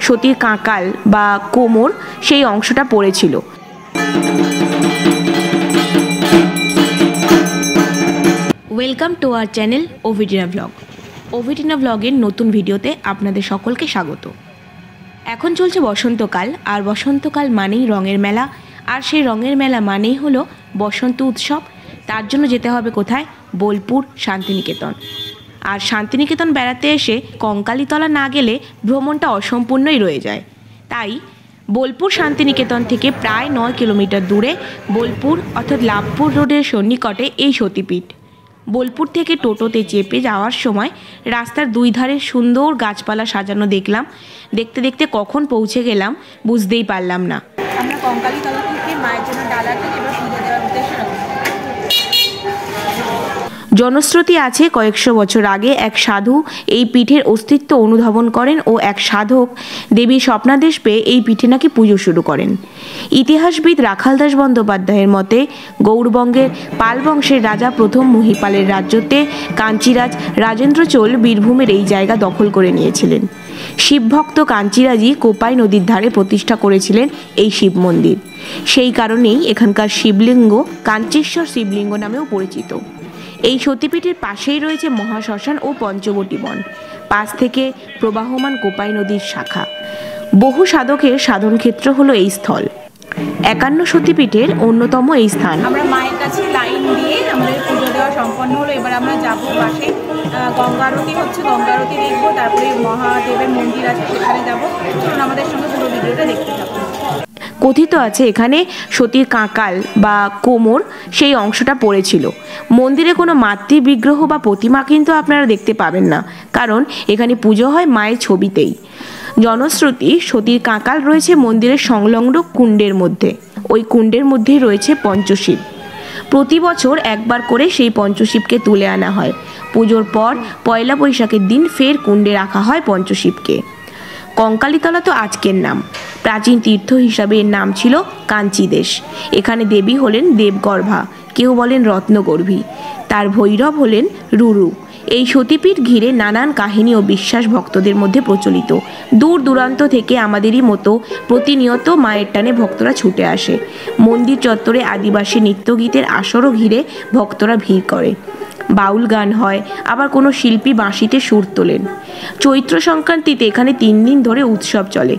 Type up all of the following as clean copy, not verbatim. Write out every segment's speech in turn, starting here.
সতীর কাঁকাল বা কোমর সেই অংশটা পড়েছিল। Welcome to our channel Ovitina blog. Ovitina ব্লগের নতুন ভিডিওতে আপনাদের সকলকে স্বাগত। এখন চলছে বসন্তকাল, আর বসন্তকাল মানেই রঙের মেলা, আর সেই রঙের মেলা মানেই হলো বসন্ত উৎসব। তার জন্য যেতে হবে কোথায়? বোলপুর শান্তিনিকেতন। আর শান্তিনিকেতন বেড়াতে এসে কঙ্কালীতলা না গেলে ভ্রমণটা অসম্পূর্ণই রয়ে যায়। তাই বোলপুর শান্তিনিকেতন থেকে প্রায় 9 কিলোমিটার দূরে বোলপুর অর্থাৎ লাভপুর রোডের সন্নিকটে এই সতীপীঠ। বোলপুর থেকে টোটোতে চেপে যাওয়ার সময় রাস্তার দুই ধারে সুন্দর গাছপালা সাজানো দেখলাম। দেখতে দেখতে কখন পৌঁছে গেলাম বুঝতেই পারলাম না। আমরা কঙ্কালীতলা থেকে মায়ের জন্য ডালা কিনে এবার পুজো দেওয়ার উদ্দেশ্যে রওনা। জনশ্রুতি আছে কয়েকশো বছর আগে এক সাধু এই পীঠের অস্তিত্ব অনুধাবন করেন ও এক সাধক দেবীর স্বপ্নাদেশ পেয়ে এই পীঠে নাকি পুজো শুরু করেন। ইতিহাসবিদ রাখালদাস বন্দ্যোপাধ্যায়ের মতে গৌড়বঙ্গের পাল বংশের রাজা প্রথম মহিপালের রাজ্যতে কাঞ্চিরাজ রাজেন্দ্র চোল বীরভূমের এই জায়গা দখল করে নিয়েছিলেন। শিবভক্ত কাঞ্চিরাজই কোপাই নদীর ধারে প্রতিষ্ঠা করেছিলেন এই শিব মন্দির। সেই কারণেই এখানকার শিবলিঙ্গ কাঞ্চেশ্বর শিবলিঙ্গ নামেও পরিচিত। এই সতীপীঠের পাশেই রয়েছে মহাশ্মশান ও পঞ্চবটী বন, পাশ থেকে প্রবাহমান কোপাই নদীর শাখা। বহু সাধকের সাধন ক্ষেত্র হলো এই স্থল। 51 সতীপীঠের অন্যতম এই স্থান। আমরা মায়ের কাছে লাইন দিয়ে আমাদের পুজো দেওয়া সম্পন্ন হলো। এবার আমরা যাবো পাশে গঙ্গা আরতি হচ্ছে, গঙ্গা আরতি দেখবো, তারপরে মহাদেবের মন্দির আছে সেখানে যাবো। চলুন আমাদের সঙ্গে পুরো ভিডিওটা দেখতে থাকুন। কথিত আছে এখানে সতীর কাঁকাল বা কোমর সেই অংশটা পড়েছিল। মন্দিরে কোনো মাতৃ বিগ্রহ বা প্রতিমা কিন্তু আপনারা দেখতে পাবেন না, কারণ এখানে পুজো হয় মায়ের ছবিতেই। জনশ্রুতি সতীর কাঁকাল রয়েছে মন্দিরের সংলগ্ন কুণ্ডের মধ্যে। ওই কুণ্ডের মধ্যেই রয়েছে পঞ্চশিব। প্রতি বছর একবার করে সেই পঞ্চশিবকে তুলে আনা হয়। পুজোর পর পয়লা বৈশাখের দিন ফের কুণ্ডে রাখা হয় পঞ্চশিবকে। কঙ্কালীতলা তো আজকের নাম, প্রাচীন তীর্থ হিসাবে এর নাম ছিল কাঞ্চিদেশ। এখানে দেবী হলেন দেবগর্ভা, কেউ বলেন রত্নগর্ভী, তার ভৈরব হলেন রুরু। এই সতীপীঠ ঘিরে নানান কাহিনী ও বিশ্বাস ভক্তদের মধ্যে প্রচলিত। দূর দূরান্ত থেকে আমাদেরই মতো প্রতিনিয়ত মায়ের টানে ভক্তরা ছুটে আসে। মন্দির চত্বরে আদিবাসী নৃত্যগীতের আসরও ঘিরে ভক্তরা ভিড় করে। বাউল গান হয়, আবার কোনো শিল্পী বাঁশিতে সুর তোলেন। চৈত্র সংক্রান্তিতে এখানে 3 দিন ধরে উৎসব চলে।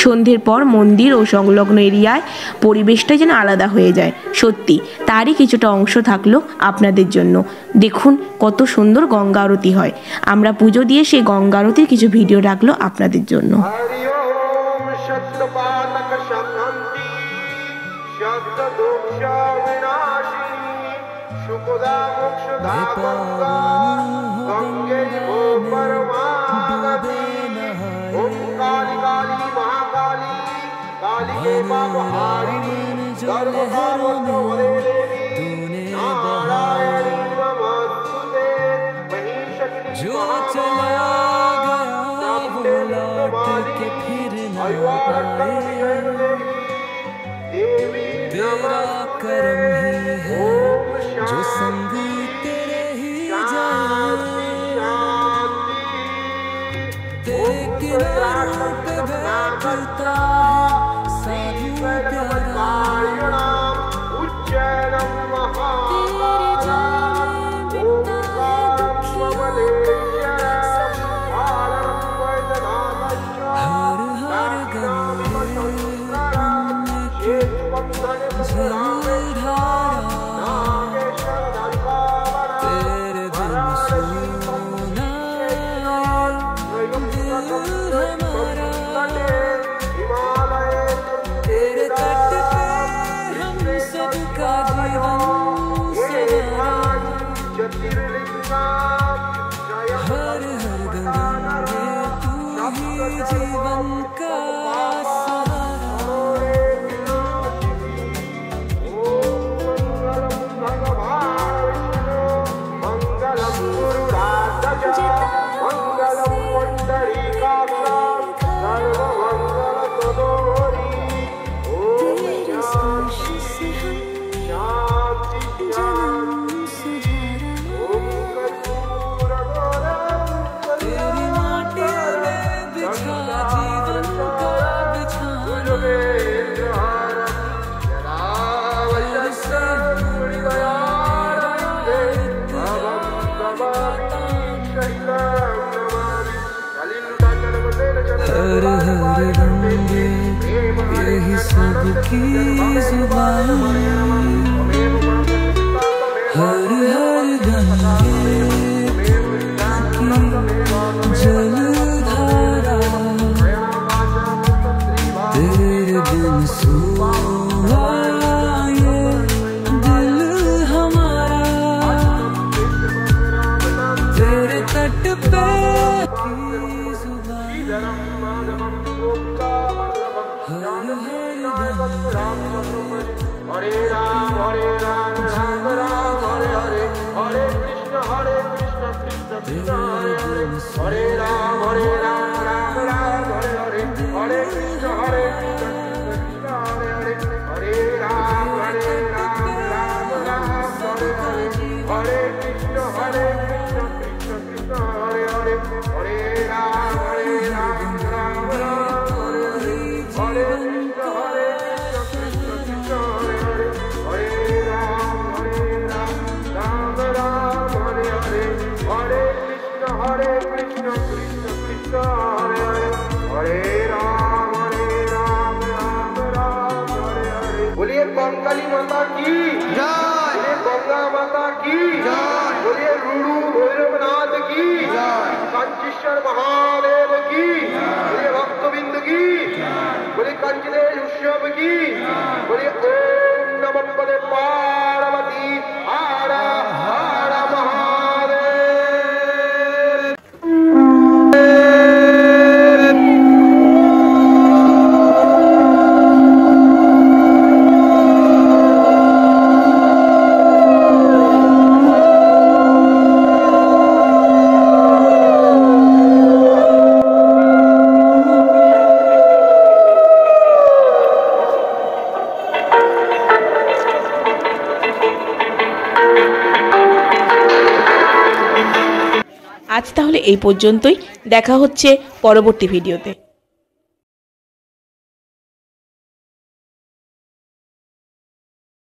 সন্ধ্যের পর মন্দির ও সংলগ্ন এরিয়ায় পরিবেশটা যেন আলাদা হয়ে যায়। সত্যি তারই কিছুটা অংশ থাকলো আপনাদের জন্য। দেখুন কত সুন্দর গঙ্গা আরতি হয়। আমরা পুজো দিয়ে সেই গঙ্গা আরতির কিছু ভিডিও রাখলো আপনাদের জন্য। जो चला गया वो लौट के फिर न आए, तेरा करम ही है जो संग तेरे ही जाए, तेरे किनारों पे बैठता है साधु प्यारा, तेरे तट पे हम सबकी जुबान हर हर गंगे की जलधारा तेरे बिन सूखा ये दिल हमारा तेरे तट पे की जुबान हर हरे राम राम राम हरे हरे हरे कृष्ण कृष्ण कृष्ण हरे हरे हरे राम राम राम हरे हरे हरे कृष्ण कृष्ण हरे हरे हरे राम राम राम हरे हरे हरे कृष्ण कृष्ण कृष्ण हरे हरे हरे राम राम राम हरे हरे हरे कृष्ण कृष्ण कृष्ण हरे हरे हरे राम राम राम हरे हरे हरे कृष्ण कृष्ण कृष्ण हरे हरे हरे राम राम हरे हरे। बोलिए बंगाली माता की जय, बोलिए गंगा माता की जय, बोलिए रुड़ू भैरवनाथ की जय, कांचीश्वर महादेव की, बोलिए भक्तबिंद की, बोलिए कंचदेश उत्सव की, बोलिए ओम नमः पदे पार्वती हर हर महादेव। আজ তাহলে এই পর্যন্তই, দেখা হচ্ছে পরবর্তী ভিডিওতে।